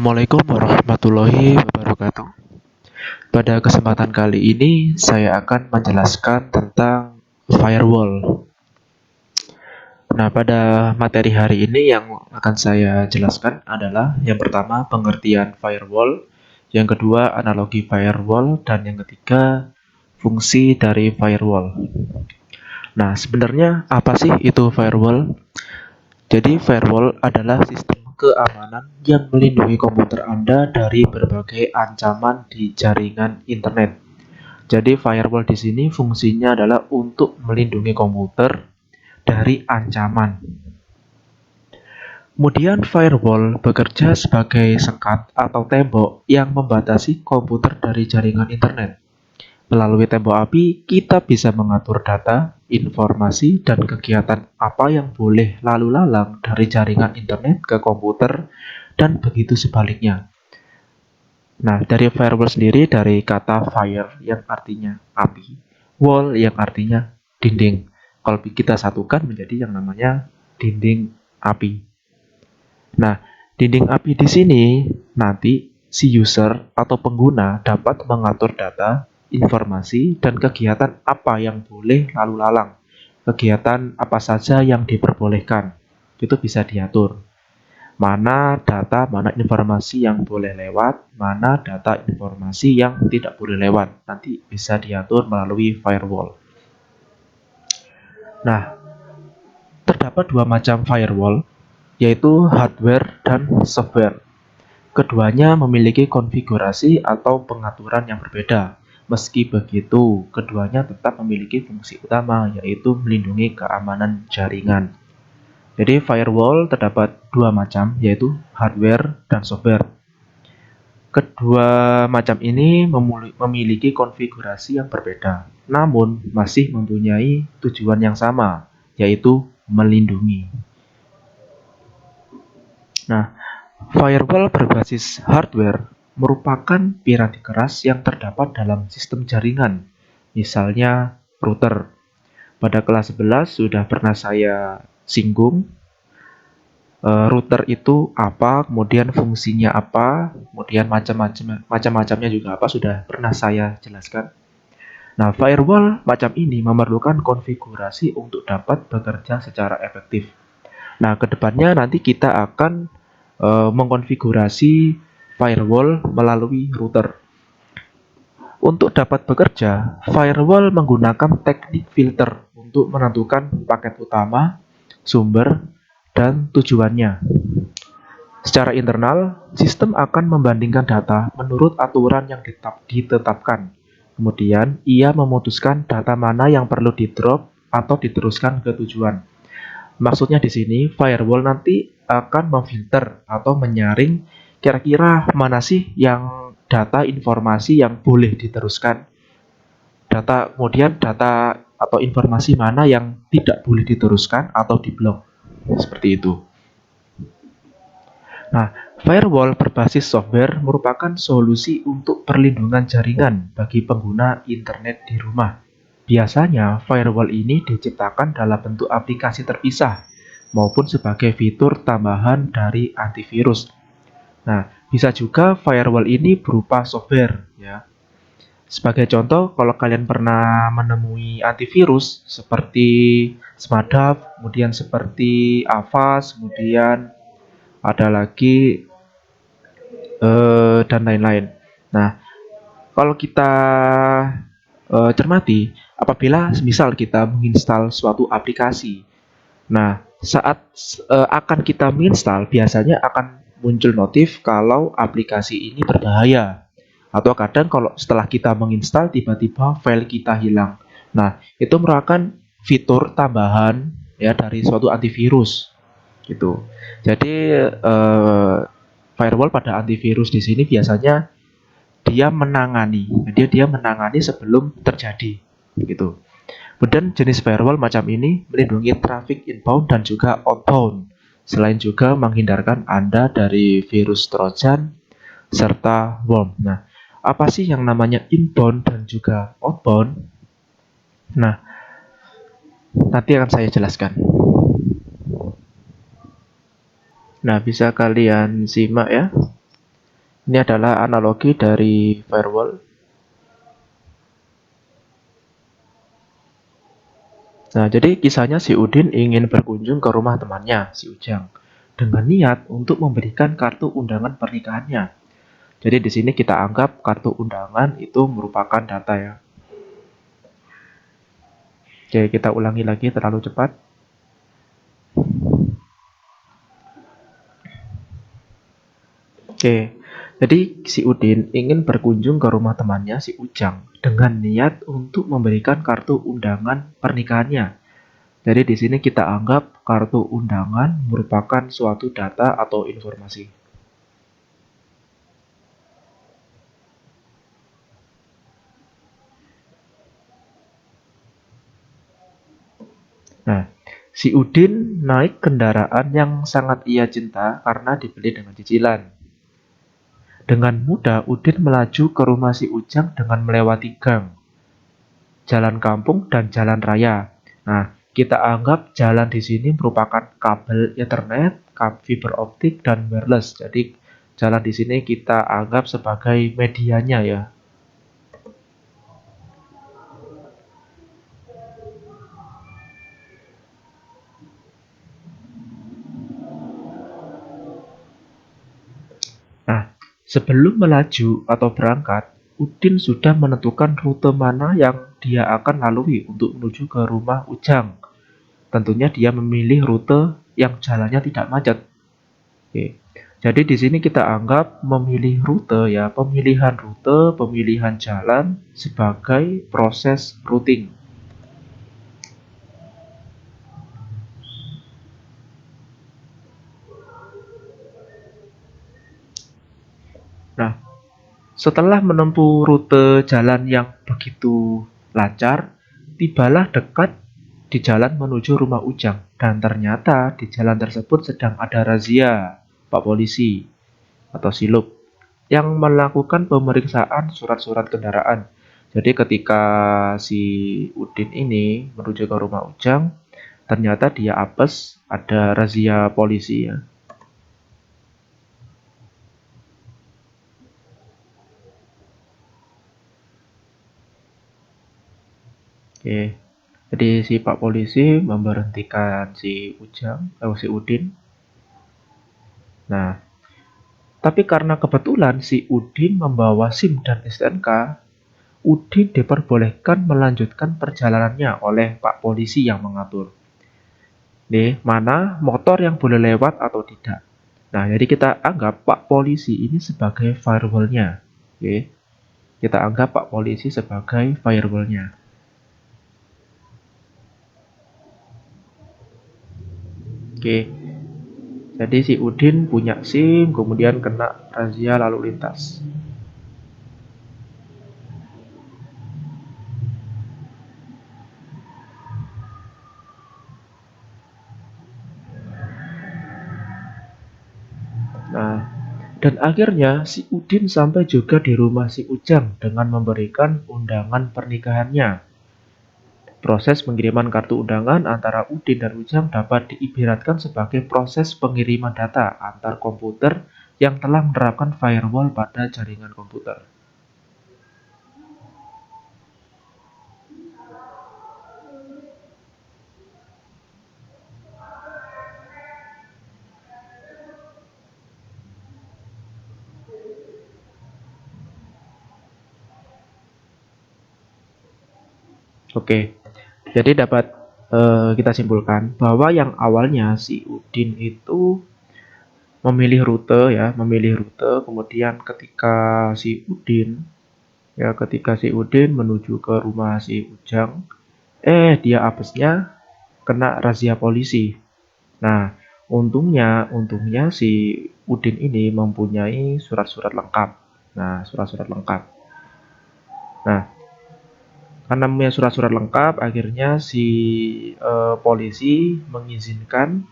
Assalamualaikum warahmatullahi wabarakatuh. Pada kesempatan kali ini, saya akan menjelaskan tentang firewall. Nah, pada materi hari ini yang akan saya jelaskan adalah yang pertama pengertian firewall, yang kedua analogi firewall, dan yang ketiga fungsi dari firewall. Nah, sebenarnya apa sih itu firewall? Jadi, firewall adalah sistem keamanan yang melindungi komputer Anda dari berbagai ancaman di jaringan internet. Jadi, firewall di sini fungsinya adalah untuk melindungi komputer dari ancaman. Kemudian, firewall bekerja sebagai sekat atau tembok yang membatasi komputer dari jaringan internet. Melalui tembok api, kita bisa mengatur data, informasi, dan kegiatan apa yang boleh lalu lalang dari jaringan internet ke komputer, dan begitu sebaliknya. Nah, dari firewall sendiri dari kata fire yang artinya api, wall yang artinya dinding. Kalau kita satukan menjadi yang namanya dinding api. Nah, dinding api di sini nanti si user atau pengguna dapat mengatur data, informasi, dan kegiatan apa yang boleh lalu lalang. Kegiatan apa saja yang diperbolehkan. Itu bisa diatur. Mana data, mana informasi yang boleh lewat, mana data informasi yang tidak boleh lewat. Nanti bisa diatur melalui firewall. Nah, terdapat dua macam firewall, yaitu hardware dan software. Keduanya memiliki konfigurasi atau pengaturan yang berbeda. Meski begitu, keduanya tetap memiliki fungsi utama, yaitu melindungi keamanan jaringan. Jadi, firewall terdapat dua macam, yaitu hardware dan software. Kedua macam ini memiliki konfigurasi yang berbeda, namun masih mempunyai tujuan yang sama, yaitu melindungi. Nah, firewall berbasis hardware merupakan piranti keras yang terdapat dalam sistem jaringan, misalnya router. Pada kelas 11 sudah pernah saya singgung, router itu apa, kemudian fungsinya apa, kemudian macam-macamnya juga apa, sudah pernah saya jelaskan. Nah, firewall macam ini memerlukan konfigurasi untuk dapat bekerja secara efektif. Nah, kedepannya nanti kita akan mengkonfigurasi firewall melalui router. Untuk dapat bekerja, firewall menggunakan teknik filter untuk menentukan paket utama, sumber, dan tujuannya. Secara internal, sistem akan membandingkan data menurut aturan yang ditetapkan. Kemudian, ia memutuskan data mana yang perlu di-drop atau diteruskan ke tujuan. Maksudnya di sini, firewall nanti akan memfilter atau menyaring kira-kira mana sih yang data informasi yang boleh diteruskan. Kemudian data atau informasi mana yang tidak boleh diteruskan atau diblok. Seperti itu. Nah, firewall berbasis software merupakan solusi untuk perlindungan jaringan bagi pengguna internet di rumah. Biasanya, firewall ini diciptakan dalam bentuk aplikasi terpisah maupun sebagai fitur tambahan dari antivirus. Nah, bisa juga firewall ini berupa software, ya. Sebagai contoh, kalau kalian pernah menemui antivirus seperti Smartaf, kemudian seperti Avast, kemudian ada lagi dan lain-lain. Nah, kalau kita cermati, apabila misal kita menginstal suatu aplikasi, nah saat akan kita menginstal, biasanya akan muncul notif kalau aplikasi ini berbahaya. Atau kadang kalau setelah kita menginstal, tiba-tiba file kita hilang. Nah, itu merupakan fitur tambahan ya dari suatu antivirus gitu. Jadi firewall pada antivirus di sini biasanya dia menangani sebelum terjadi gitu. Kemudian jenis firewall macam ini melindungi traffic inbound dan juga outbound, selain juga menghindarkan Anda dari virus Trojan serta worm. Nah, apa sih yang namanya inbound dan juga outbound? Nah, nanti akan saya jelaskan. Nah, bisa kalian simak ya. Ini adalah analogi dari firewall. Nah, jadi kisahnya si Udin ingin berkunjung ke rumah temannya, si Ujang, dengan niat untuk memberikan kartu undangan pernikahannya. Jadi di sini kita anggap kartu undangan itu merupakan data ya. Oke, kita ulangi lagi terlalu cepat. Oke, jadi si Udin ingin berkunjung ke rumah temannya si Ujang dengan niat untuk memberikan kartu undangan pernikahannya. Jadi di sini kita anggap kartu undangan merupakan suatu data atau informasi. Nah, si Udin naik kendaraan yang sangat ia cinta karena dibeli dengan cicilan. Dengan mudah Udin melaju ke rumah si Ujang dengan melewati gang, jalan kampung, dan jalan raya. Nah, kita anggap jalan di sini merupakan kabel internet, fiber optik, dan wireless. Jadi, jalan di sini kita anggap sebagai medianya ya. Nah, sebelum melaju atau berangkat, Udin sudah menentukan rute mana yang dia akan lalui untuk menuju ke rumah Ujang. Tentunya dia memilih rute yang jalannya tidak macet. Oke. Jadi di sini kita anggap memilih rute ya, pemilihan rute, pemilihan jalan sebagai proses routing. Nah, setelah menempuh rute jalan yang begitu lancar, tibalah dekat di jalan menuju rumah Ujang. Dan ternyata di jalan tersebut sedang ada razia Pak Polisi atau Silub yang melakukan pemeriksaan surat-surat kendaraan. Jadi ketika si Udin ini menuju ke rumah Ujang, ternyata dia apes ada razia polisi ya. Oke. Jadi si Pak Polisi memberhentikan si Ujang, si Udin. Nah, tapi karena kebetulan si Udin membawa SIM dan STNK, Udin diperbolehkan melanjutkan perjalanannya oleh Pak Polisi yang mengatur. Nih, mana motor yang boleh lewat atau tidak. Nah, jadi kita anggap Pak Polisi ini sebagai firewall-nya. Oke, kita anggap Pak Polisi sebagai firewall-nya. Oke, jadi si Udin punya SIM, kemudian kena razia lalu lintas. Nah, dan akhirnya si Udin sampai juga di rumah si Ujang dengan memberikan undangan pernikahannya. Proses pengiriman kartu undangan antara Udin dan Ujang dapat diibaratkan sebagai proses pengiriman data antar komputer yang telah menerapkan firewall pada jaringan komputer. Oke, jadi dapat kita simpulkan bahwa yang awalnya si Udin itu memilih rute, kemudian ketika si Udin menuju ke rumah si Ujang, dia apesnya kena razia polisi. Nah, untungnya si Udin ini mempunyai surat-surat lengkap. Nah, surat-surat lengkap. Nah, karena punya surat-surat lengkap, akhirnya si polisi mengizinkan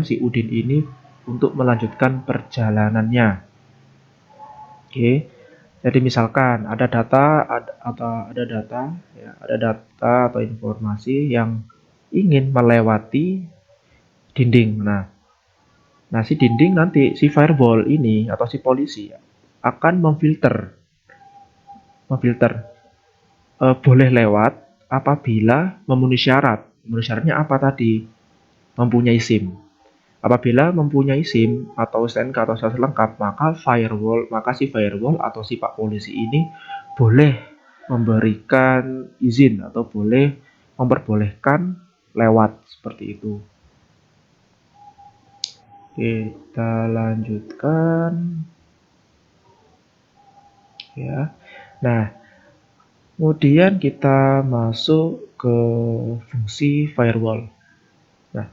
si Udin ini untuk melanjutkan perjalanannya. Oke. Jadi misalkan ada data atau informasi yang ingin melewati dinding. Nah, Nah, si dinding nanti, si firewall ini atau si polisi akan memfilter boleh lewat apabila memenuhi syarat. Memenuhi syaratnya apa tadi? Mempunyai SIM. Apabila mempunyai SIM atau STNK atau SIM lengkap, maka si firewall atau si Pak Polisi ini boleh memberikan izin atau boleh memperbolehkan lewat seperti itu. Kita lanjutkan ya. Nah, kemudian kita masuk ke fungsi firewall. Nah,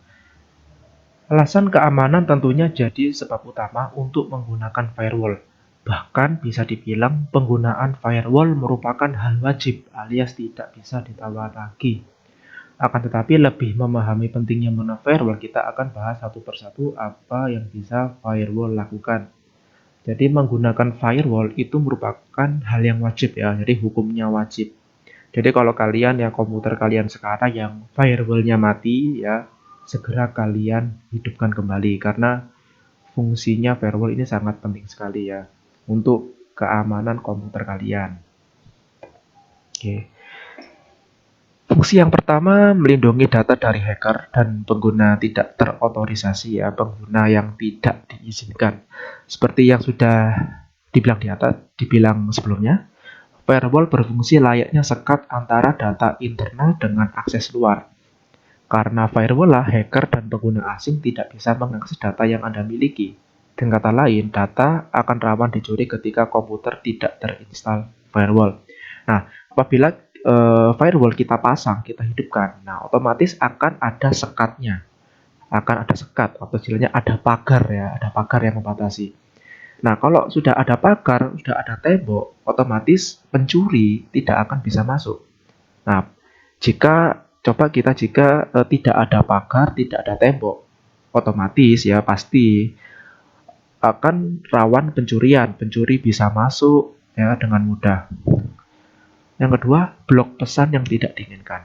alasan keamanan tentunya jadi sebab utama untuk menggunakan firewall. Bahkan bisa dibilang penggunaan firewall merupakan hal wajib alias tidak bisa ditawar lagi. Akan tetapi lebih memahami pentingnya menggunakan firewall, kita akan bahas satu persatu apa yang bisa firewall lakukan. Jadi menggunakan firewall itu merupakan hal yang wajib ya, jadi hukumnya wajib. Jadi kalau kalian ya komputer kalian sekarang yang firewallnya mati ya, segera kalian hidupkan kembali karena fungsinya firewall ini sangat penting sekali ya untuk keamanan komputer kalian. Oke. Fungsi yang pertama melindungi data dari hacker dan pengguna tidak terotorisasi ya, pengguna yang tidak diizinkan. Seperti yang sudah dibilang sebelumnya, firewall berfungsi layaknya sekat antara data internal dengan akses luar. Karena firewall lah, hacker dan pengguna asing tidak bisa mengakses data yang Anda miliki. Dengan kata lain, data akan rawan dicuri ketika komputer tidak terinstall firewall. Nah, apabila firewall kita pasang, kita hidupkan, nah otomatis akan ada sekatnya. Akan ada sekat, atau istilahnya ada pagar ya, ada pagar yang membatasi. Nah, kalau sudah ada pagar, sudah ada tembok, otomatis pencuri tidak akan bisa masuk. Nah, jika tidak ada pagar, tidak ada tembok, otomatis ya pasti akan rawan pencurian. Pencuri bisa masuk ya dengan mudah. Yang kedua, blok pesan yang tidak diinginkan.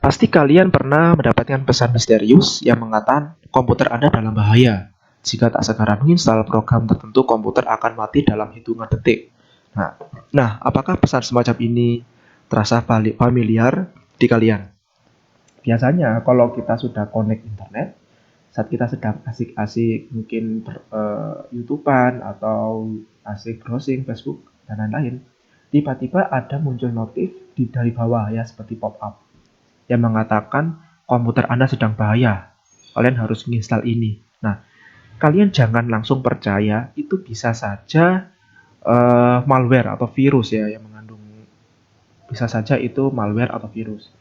Pasti kalian pernah mendapatkan pesan misterius yang mengatakan komputer Anda dalam bahaya. Jika tak segera menginstal program tertentu, komputer akan mati dalam hitungan detik. Nah, apakah pesan semacam ini terasa familiar di kalian? Biasanya kalau kita sudah connect internet, saat kita sedang asik-asik mungkin YouTubean atau asik browsing Facebook dan lain-lain, tiba-tiba ada muncul notif dari bawah ya seperti pop up yang mengatakan komputer Anda sedang bahaya. Kalian harus menginstal ini. Nah, kalian jangan langsung percaya, itu bisa saja malware atau virus ya yang mengandung, bisa saja itu malware atau virus.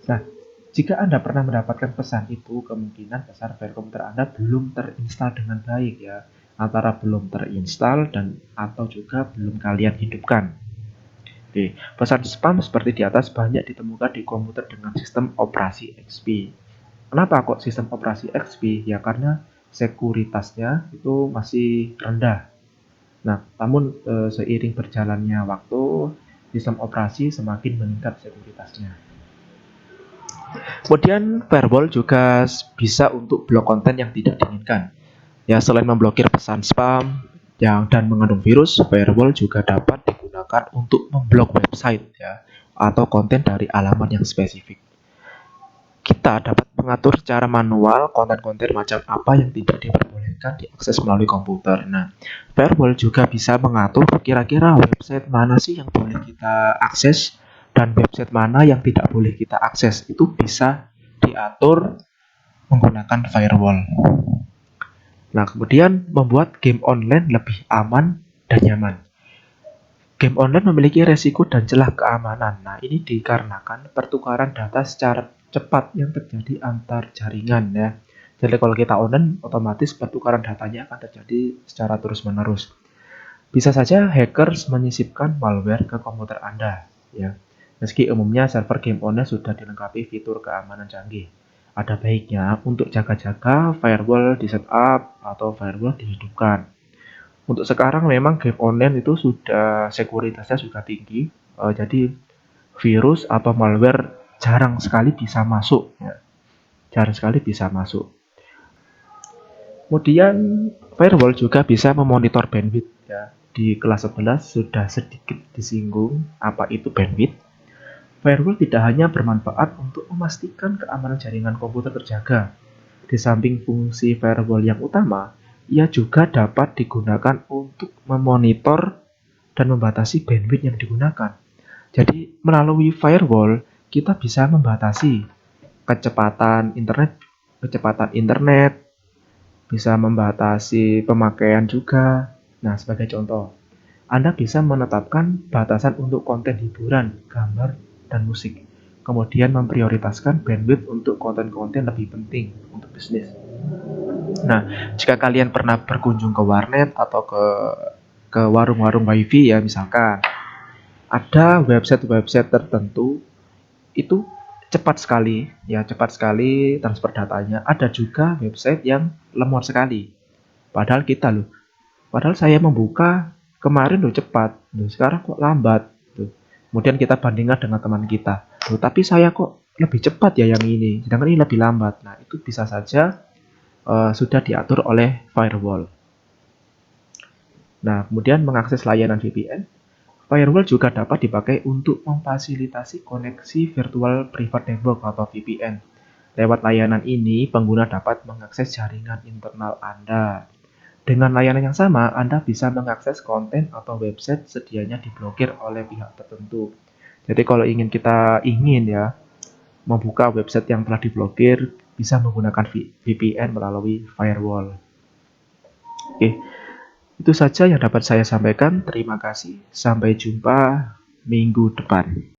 Nah, jika Anda pernah mendapatkan pesan itu, kemungkinan besar file komputer Anda belum terinstall dengan baik ya. Antara belum terinstall dan atau juga belum kalian hidupkan. Oke, pesan spam seperti di atas banyak ditemukan di komputer dengan sistem operasi XP. Kenapa kok sistem operasi XP? Ya karena sekuritasnya itu masih rendah. Nah, namun seiring berjalannya waktu, sistem operasi semakin meningkat sekuritasnya. Kemudian firewall juga bisa untuk blok konten yang tidak diinginkan. Ya, selain memblokir pesan spam dan mengandung virus, firewall juga dapat digunakan untuk memblok website ya atau konten dari alamat yang spesifik. Kita dapat mengatur secara manual konten-konten macam apa yang tidak diperbolehkan diakses melalui komputer. Nah, firewall juga bisa mengatur kira-kira website mana sih yang boleh kita akses dan website mana yang tidak boleh kita akses. Itu bisa diatur menggunakan firewall. Nah, kemudian membuat game online lebih aman dan nyaman. Game online memiliki resiko dan celah keamanan. Nah, ini dikarenakan pertukaran data secara cepat yang terjadi antar jaringan ya. Jadi kalau kita online, otomatis pertukaran datanya akan terjadi secara terus-menerus. Bisa saja hackers menyisipkan malware ke komputer Anda ya. Meski umumnya server game online sudah dilengkapi fitur keamanan canggih. Ada baiknya untuk jaga-jaga firewall di setup atau firewall dihidupkan. Untuk sekarang memang game online itu sudah sekuritasnya sudah tinggi, jadi virus atau malware jarang sekali bisa masuk ya. Jarang sekali bisa masuk. Kemudian firewall juga bisa memonitor bandwidth ya. Di kelas 11 sudah sedikit disinggung apa itu bandwidth. Firewall tidak hanya bermanfaat untuk memastikan keamanan jaringan komputer terjaga. Di samping fungsi firewall yang utama, ia juga dapat digunakan untuk memonitor dan membatasi bandwidth yang digunakan. Jadi, melalui firewall, kita bisa membatasi kecepatan internet, bisa membatasi pemakaian juga. Nah, sebagai contoh, Anda bisa menetapkan batasan untuk konten hiburan, gambar, dan musik. Kemudian memprioritaskan bandwidth untuk konten-konten lebih penting untuk bisnis. Nah, jika kalian pernah berkunjung ke warnet atau ke warung-warung wifi ya misalkan, ada website-website tertentu itu cepat sekali transfer datanya. Ada juga website yang lemot sekali. Padahal saya membuka kemarin loh cepat, loh sekarang kok lambat. Tuh. Kemudian kita bandingkan dengan teman kita. Loh, tapi saya kok lebih cepat ya yang ini, sedangkan ini lebih lambat. Nah, itu bisa saja sudah diatur oleh firewall. Nah, kemudian mengakses layanan VPN, firewall juga dapat dipakai untuk memfasilitasi koneksi virtual private network atau VPN. Lewat layanan ini, pengguna dapat mengakses jaringan internal Anda. Dengan layanan yang sama, Anda bisa mengakses konten atau website sedianya diblokir oleh pihak tertentu. Jadi kalau kita ingin ya membuka website yang telah diblokir, bisa menggunakan VPN melalui firewall. Oke, itu saja yang dapat saya sampaikan. Terima kasih. Sampai jumpa minggu depan.